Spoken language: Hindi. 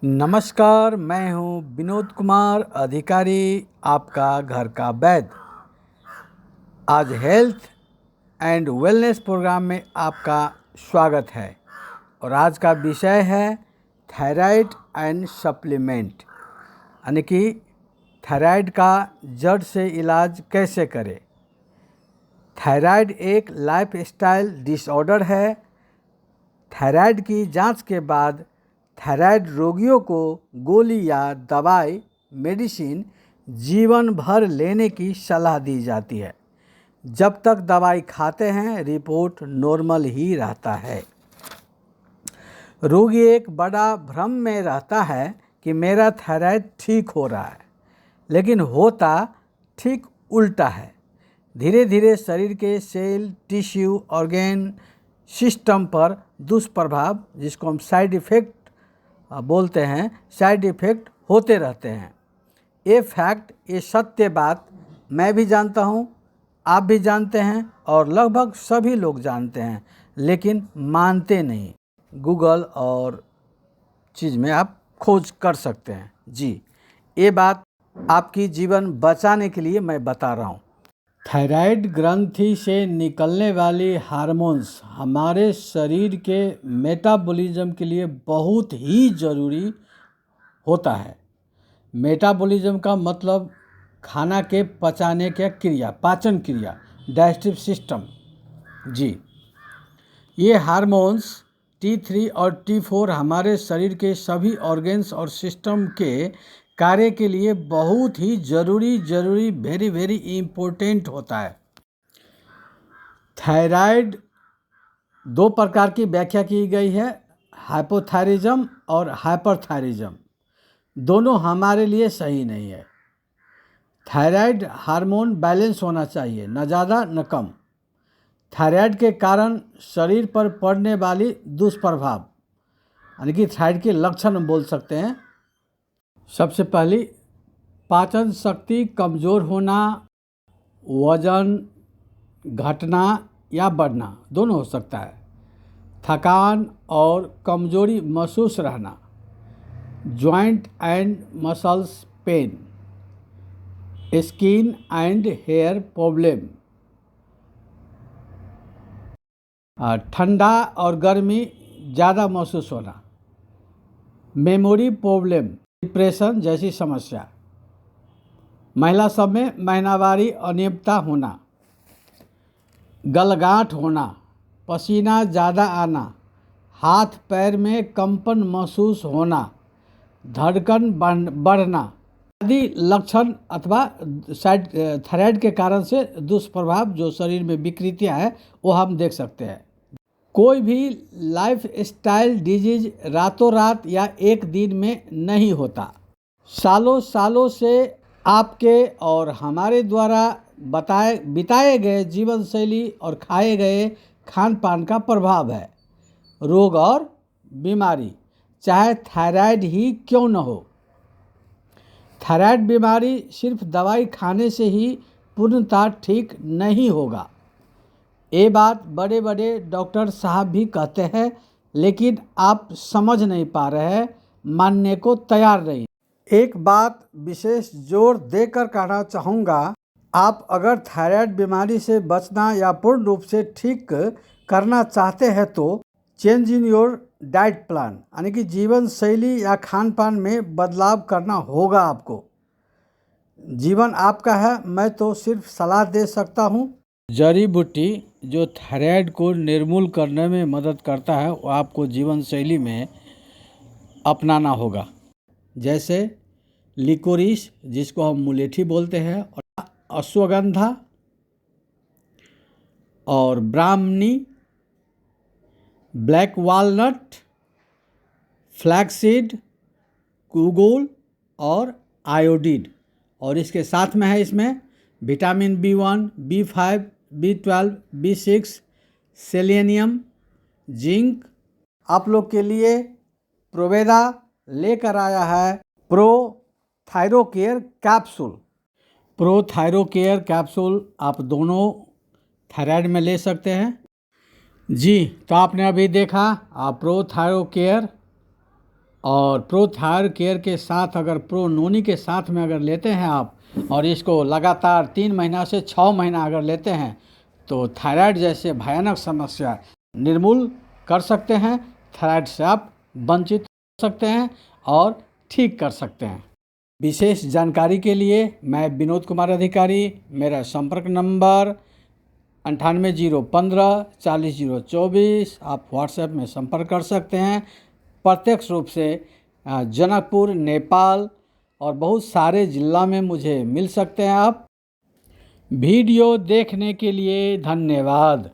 नमस्कार, मैं हूं विनोद कुमार अधिकारी, आपका घर का वैद्य। आज हेल्थ एंड वेलनेस प्रोग्राम में आपका स्वागत है और आज का विषय है थायराइड एंड सप्लीमेंट, यानी कि थायराइड का जड़ से इलाज कैसे करें। थायराइड एक लाइफस्टाइल डिसऑर्डर है। थायराइड की जांच के बाद थायराइड रोगियों को गोली या दवाई मेडिसिन जीवन भर लेने की सलाह दी जाती है। जब तक दवाई खाते हैं रिपोर्ट नॉर्मल ही रहता है। रोगी एक बड़ा भ्रम में रहता है कि मेरा थायराइड ठीक हो रहा है, लेकिन होता ठीक उल्टा है। धीरे धीरे शरीर के सेल, टिश्यू, ऑर्गेन सिस्टम पर दुष्प्रभाव, जिसको हम साइड इफ़ेक्ट बोलते हैं, साइड इफ़ेक्ट होते रहते हैं। ये सत्य बात मैं भी जानता हूँ, आप भी जानते हैं और लगभग सभी लोग जानते हैं, लेकिन मानते नहीं। गूगल और चीज़ में आप खोज कर सकते हैं। जी, ये बात आपकी जीवन बचाने के लिए मैं बता रहा हूँ। थायराइड ग्रंथि से निकलने वाली हार्मोन्स हमारे शरीर के मेटाबॉलिज्म के लिए बहुत ही ज़रूरी होता है। मेटाबॉलिज्म का मतलब खाना के पचाने की क्रिया, पाचन क्रिया, डाइजेस्टिव सिस्टम। जी, ये हार्मोन्स T3 और T4 हमारे शरीर के सभी ऑर्गेन्स और सिस्टम के कार्य के लिए बहुत ही ज़रूरी वेरी इम्पोर्टेंट होता है। थायराइड दो प्रकार की व्याख्या की गई है, हाइपोथायरिज्म और हाइपरथायरिज्म। दोनों हमारे लिए सही नहीं है। थायराइड हार्मोन बैलेंस होना चाहिए, न ज़्यादा न कम। थायराइड के कारण शरीर पर पड़ने वाली दुष्प्रभाव, यानी कि थायराइड के लक्षण हम बोल सकते हैं। सबसे पहली, पाचन शक्ति कमज़ोर होना, वजन घटना या बढ़ना, दोनों हो सकता है। थकान और कमजोरी महसूस रहना, joint and muscles pain, skin and hair problem, ठंडा और गर्मी ज़्यादा महसूस होना, मेमोरी प्रॉब्लम, डिप्रेशन जैसी समस्या, महिला सब में महीनावारी अनियमितता होना, गलगांठ होना, पसीना ज़्यादा आना, हाथ पैर में कंपन महसूस होना, धड़कन बढ़ना आदि लक्षण अथवा थायराइड के कारण से दुष्प्रभाव जो शरीर में विकृतियां हैं वो हम देख सकते हैं। कोई भी लाइफस्टाइल डिजीज रातों रात या एक दिन में नहीं होता। सालों सालों से आपके और हमारे द्वारा बिताए गए जीवन शैली और खाए गए खान पान का प्रभाव है। रोग और बीमारी, चाहे थायराइड ही क्यों न हो। थायराइड बीमारी सिर्फ दवाई खाने से ही पूर्णतः ठीक नहीं होगा। ये बात बड़े बड़े डॉक्टर साहब भी कहते हैं, लेकिन आप समझ नहीं पा रहे हैं, मानने को तैयार नहीं। एक बात विशेष जोर देकर कहना चाहूँगा, आप अगर थायराइड बीमारी से बचना या पूर्ण रूप से ठीक करना चाहते हैं तो change in your diet plan, यानी कि जीवन शैली या खान पान में बदलाव करना होगा आपको। जीवन आपका है, मैं तो सिर्फ सलाह दे सकता हूँ। जड़ी बूटी जो थायराइड को निर्मूल करने में मदद करता है वो आपको जीवन शैली में अपनाना होगा, जैसे लिकोरिस, जिसको हम मुलेठी बोलते हैं, और अश्वगंधा और ब्राह्मणी, ब्लैक वॉलनट, फ्लैक्सीड, कुगुल और आयोडीन। और इसके साथ में है इसमें vitamin B1, B5, B12, B6, selenium, zinc. आप लोग के लिए प्रोवेदा लेकर आया है pro Thyrocare capsule. Pro Thyrocare capsule आप दोनों थायराइड में ले सकते हैं। जी, तो आपने अभी देखा प्रो थायरोकेयर और प्रो थायराइड केयर के साथ अगर प्रो नोनी के साथ में अगर लेते हैं आप और इसको लगातार 3 महीना से 6 महीना अगर लेते हैं तो थायराइड जैसे भयानक समस्या निर्मूल कर सकते हैं। थायराइड से आप वंचित हो सकते हैं और ठीक कर सकते हैं। विशेष जानकारी के लिए मैं विनोद कुमार अधिकारी, मेरा संपर्क नंबर 9801540024, आप व्हाट्सएप में संपर्क कर सकते हैं। प्रत्यक्ष रूप से जनकपुर, नेपाल और बहुत सारे जिला में मुझे मिल सकते हैं आप। वीडियो देखने के लिए धन्यवाद।